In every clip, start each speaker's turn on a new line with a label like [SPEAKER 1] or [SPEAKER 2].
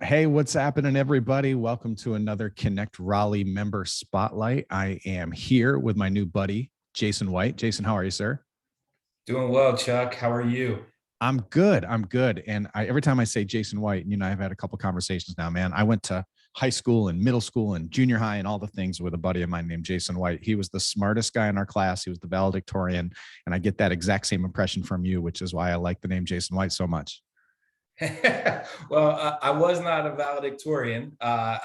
[SPEAKER 1] Hey, what's happening, everybody? Welcome to another Connect Raleigh member spotlight. I am here with my new buddy, Jason White. Jason, how are you, sir?
[SPEAKER 2] Doing well, Chuck. How are you?
[SPEAKER 1] I'm good. I'm good. And every time I say Jason White, and I've had a couple conversations now, man. I went to high school and middle school and junior high and all the things with a buddy of mine named Jason White. He was the smartest guy in our class. He was the valedictorian. And I get that exact same impression from you, which is why I like the name Jason White so much.
[SPEAKER 2] Well, I was not a valedictorian. I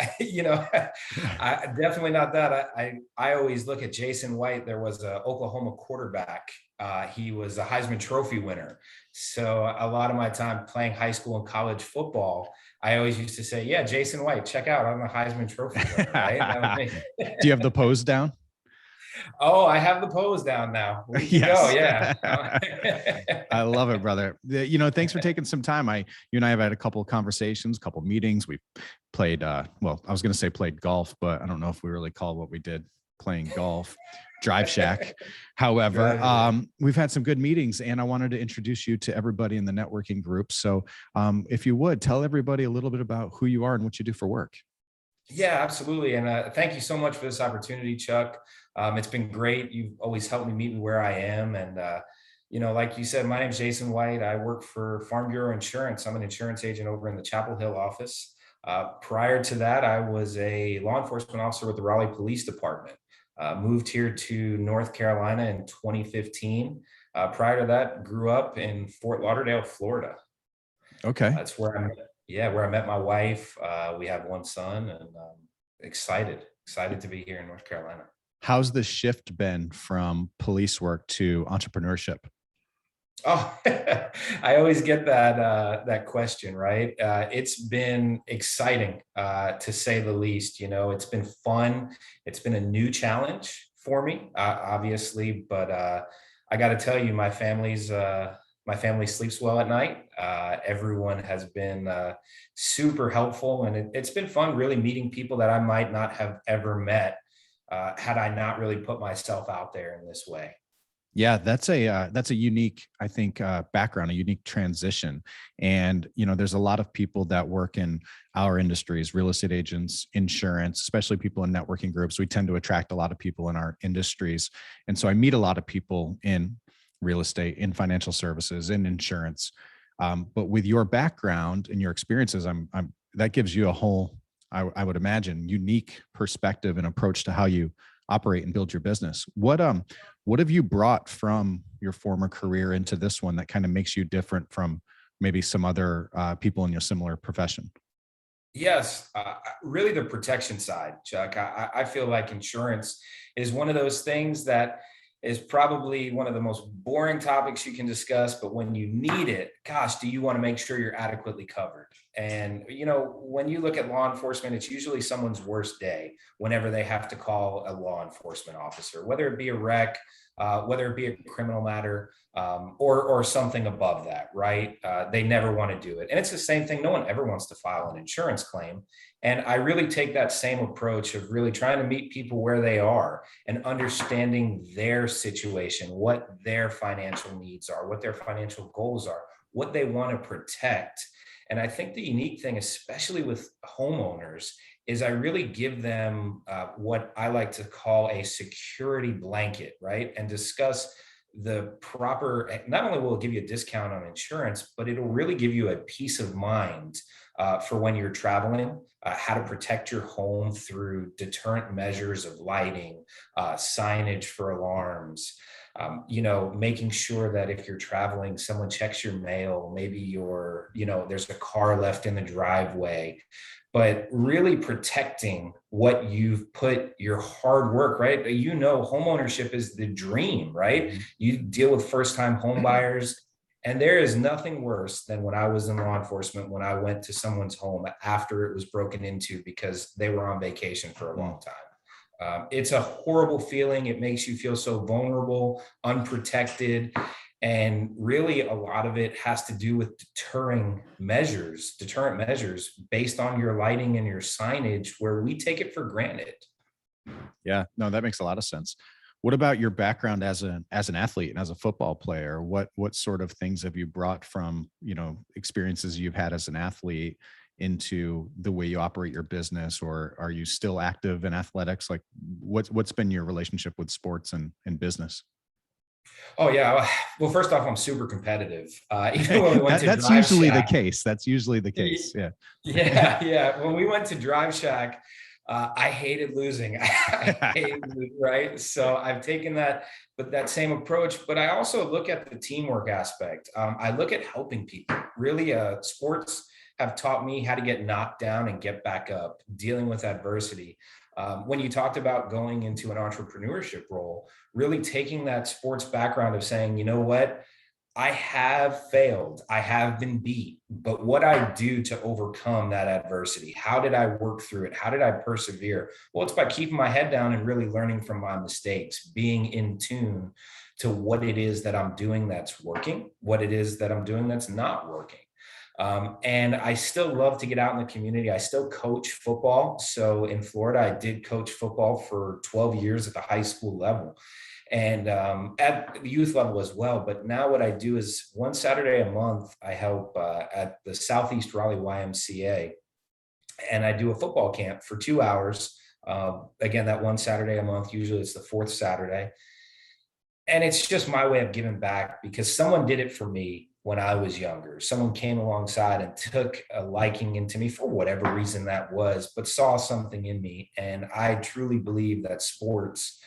[SPEAKER 2] definitely not that. I always look at Jason White. There was a Oklahoma quarterback. He was a Heisman Trophy winner. So a lot of my time playing high school and college football, I always used to say, "Yeah, Jason White, check out. I'm a Heisman Trophy winner." Right?
[SPEAKER 1] Do you have the pose down?
[SPEAKER 2] Oh, I have the pose down now. We can go.
[SPEAKER 1] Yes.
[SPEAKER 2] Yeah.
[SPEAKER 1] I love it, brother. Thanks for taking some time. You and I have had a couple of conversations, a couple of meetings. We've played, well, I was going to say played golf, but I don't know if we really call what we did playing golf, Drive Shack. However, we've had some good meetings and I wanted to introduce you to everybody in the networking group. So if you would tell everybody a little bit about who you are and what you do for work.
[SPEAKER 2] Yeah, absolutely. And thank you so much for this opportunity, Chuck. It's been great. You've always helped me meet me where I am. And, like you said, my name is Jason White. I work for Farm Bureau Insurance. I'm an insurance agent over in the Chapel Hill office. Prior to that, I was a law enforcement officer with the Raleigh Police Department. Moved here to North Carolina in 2015. Prior to that, grew up in Fort Lauderdale, Florida.
[SPEAKER 1] Okay.
[SPEAKER 2] That's where I met my wife. We have one son, and excited to be here in North Carolina.
[SPEAKER 1] How's the shift been from police work to entrepreneurship?
[SPEAKER 2] Oh, I always get that question, right? It's been exciting, to say the least. It's been fun. It's been a new challenge for me, obviously, but I got to tell you, my family sleeps well at night. Everyone has been super helpful, and it's been fun really meeting people that I might not have ever met had I not really put myself out there in this way.
[SPEAKER 1] Yeah, that's a unique, I think, background, a unique transition. And there's a lot of people that work in our industries, real estate agents, insurance, especially people in networking groups. We tend to attract a lot of people in our industries, and so I meet a lot of people in real estate, in financial services, in insurance. But with your background and your experiences, that gives you a whole, I would imagine, unique perspective and approach to how you operate and build your business. What have you brought from your former career into this one that kind of makes you different from maybe some other people in your similar profession?
[SPEAKER 2] Yes, really the protection side, Chuck. I feel like insurance is one of those things that is probably one of the most boring topics you can discuss, but when you need it, gosh, do you want to make sure you're adequately covered? And, when you look at law enforcement, it's usually someone's worst day whenever they have to call a law enforcement officer, whether it be a wreck, whether it be a criminal matter, or something above that, right? They never want to do it. And it's the same thing. No one ever wants to file an insurance claim. And I really take that same approach of really trying to meet people where they are and understanding their situation, what their financial needs are, what their financial goals are, what they want to protect. And I think the unique thing, especially with homeowners, is I really give them what I like to call a security blanket, right? And discuss the proper, not only will it give you a discount on insurance, but it'll really give you a peace of mind for when you're traveling, how to protect your home through deterrent measures of lighting, signage for alarms, making sure that if you're traveling, someone checks your mail, maybe there's a car left in the driveway, but really protecting what you've put your hard work, right? Home ownership is the dream, right? You deal with first-time home buyers, and there is nothing worse than when I was in law enforcement, when I went to someone's home after it was broken into because they were on vacation for a long time. It's a horrible feeling. It makes you feel so vulnerable, unprotected. And really, a lot of it has to do with deterrent measures based on your lighting and your signage, where we take it for granted.
[SPEAKER 1] Yeah, no, that makes a lot of sense. What about your background as an athlete and as a football player? What sort of things have you brought from, experiences you've had as an athlete into the way you operate your business, or are you still active in athletics? Like what's been your relationship with sports and business?
[SPEAKER 2] Oh yeah. Well, first off, I'm super competitive. Even when we went to
[SPEAKER 1] That's
[SPEAKER 2] Drive
[SPEAKER 1] usually the
[SPEAKER 2] Shack,
[SPEAKER 1] case. That's usually the
[SPEAKER 2] y-
[SPEAKER 1] case. Yeah.
[SPEAKER 2] yeah, yeah. When we went to Drive Shack, I hated losing. I hated losing, right? So I've taken that same approach, but I also look at the teamwork aspect. I look at helping people. Really, sports have taught me how to get knocked down and get back up, dealing with adversity. When you talked about going into an entrepreneurship role, really taking that sports background of saying, you know what, I have failed. I have been beat. But what I do to overcome that adversity, how did I work through it? How did I persevere? Well, it's by keeping my head down and really learning from my mistakes, being in tune to what it is that I'm doing that's working, what it is that I'm doing that's not working. And I still love to get out in the community. I still coach football. So in Florida, I did coach football for 12 years at the high school level and at the youth level as well. But now what I do is one Saturday a month, I help at the Southeast Raleigh YMCA, and I do a football camp for 2 hours. Again, that one Saturday a month, usually it's the fourth Saturday. And it's just my way of giving back because someone did it for me when I was younger. Someone came alongside and took a liking into me for whatever reason that was, but saw something in me. And I truly believe that sports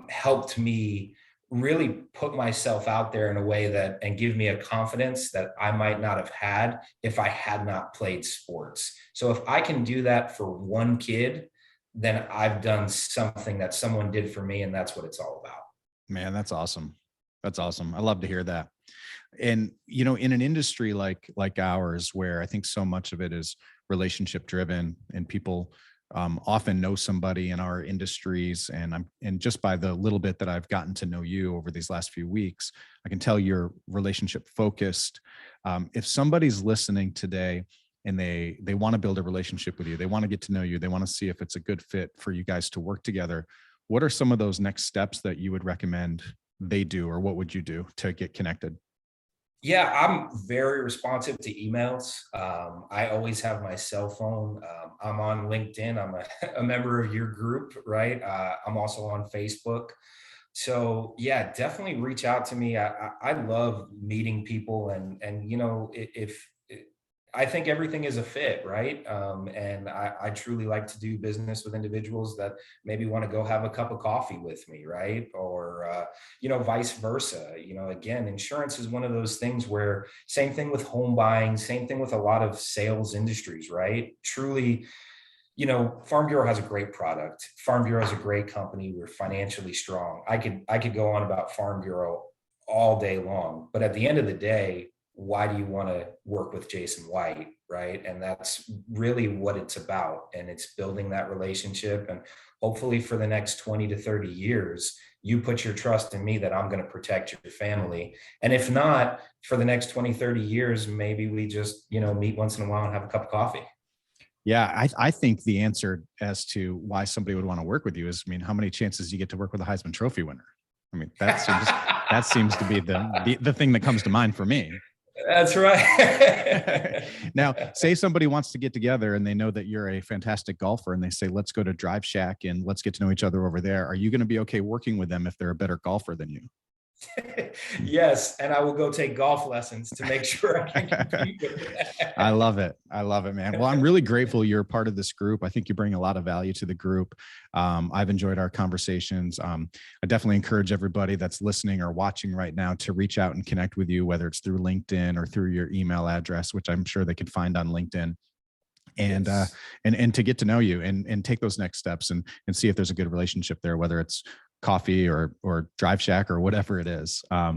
[SPEAKER 2] helped me really put myself out there in a way that and give me a confidence that I might not have had if I had not played sports. So if I can do that for one kid, then I've done something that someone did for me, and that's what it's all about.
[SPEAKER 1] Man, that's awesome. That's awesome. I love to hear that. And in an industry like ours, where I think so much of it is relationship driven, and people often know somebody in our industries, and just by the little bit that I've gotten to know you over these last few weeks, I can tell you're relationship focused. If somebody's listening today and they want to build a relationship with you, they want to get to know you, they want to see if it's a good fit for you guys to work together, what are some of those next steps that you would recommend they do, or what would you do to get connected?
[SPEAKER 2] Yeah, I'm very responsive to emails. I always have my cell phone. I'm on LinkedIn. I'm a member of your group, right? I'm also on Facebook. So yeah, definitely reach out to me. I love meeting people, and if I think everything is a fit, right? And I truly like to do business with individuals that maybe want to go have a cup of coffee with me, right? Or vice versa. Again, insurance is one of those things where same thing with home buying, same thing with a lot of sales industries, right? Truly, Farm Bureau has a great product. Farm Bureau is a great company. We're financially strong. I could go on about Farm Bureau all day long, but at the end of the day, why do you want to work with Jason White, right? And that's really what it's about. And it's building that relationship. And hopefully for the next 20 to 30 years, you put your trust in me that I'm going to protect your family. And if not, for the next 20, 30 years, maybe we just, meet once in a while and have a cup of coffee.
[SPEAKER 1] Yeah, I think the answer as to why somebody would want to work with you is, I mean, how many chances you get to work with a Heisman Trophy winner? I mean, that seems to be the thing that comes to mind for me.
[SPEAKER 2] That's right.
[SPEAKER 1] Now, say somebody wants to get together and they know that you're a fantastic golfer, and they say, let's go to Drive Shack and let's get to know each other over there. Are you going to be okay working with them if they're a better golfer than you?
[SPEAKER 2] Yes, and I will go take golf lessons to make sure I can compete with
[SPEAKER 1] I
[SPEAKER 2] that.
[SPEAKER 1] love it. I love it, man. Well, I'm really grateful you're part of this group. I think you bring a lot of value to the group. I've enjoyed our conversations. I definitely encourage everybody that's listening or watching right now to reach out and connect with you, whether it's through LinkedIn or through your email address, which I'm sure they could find on LinkedIn. And
[SPEAKER 2] Yes,
[SPEAKER 1] and to get to know you and take those next steps and see if there's a good relationship there, whether it's coffee or Drive Shack or whatever it is. But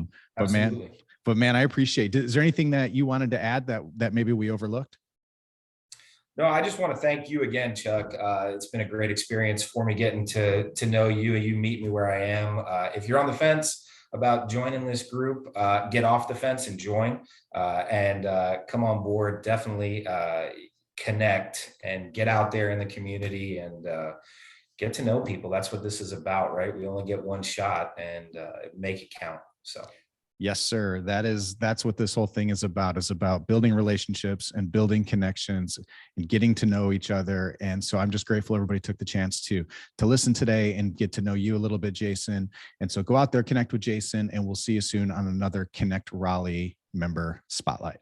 [SPEAKER 1] man,
[SPEAKER 2] absolutely.
[SPEAKER 1] I appreciate. Is there anything that you wanted to add that maybe we overlooked?
[SPEAKER 2] No, I just want to thank you again, Chuck. It's been a great experience for me getting to know you, and you meet me where I am. If you're on the fence about joining this group, get off the fence and join, and come on board. Definitely connect and get out there in the community and get to know people. That's what this is about, right? We only get one shot, and make it count. So.
[SPEAKER 1] Yes, sir. That's what this whole thing is about building relationships and building connections and getting to know each other. And so I'm just grateful everybody took the chance to listen today and get to know you a little bit, Jason. And so go out there, connect with Jason, and we'll see you soon on another Connect Raleigh member spotlight.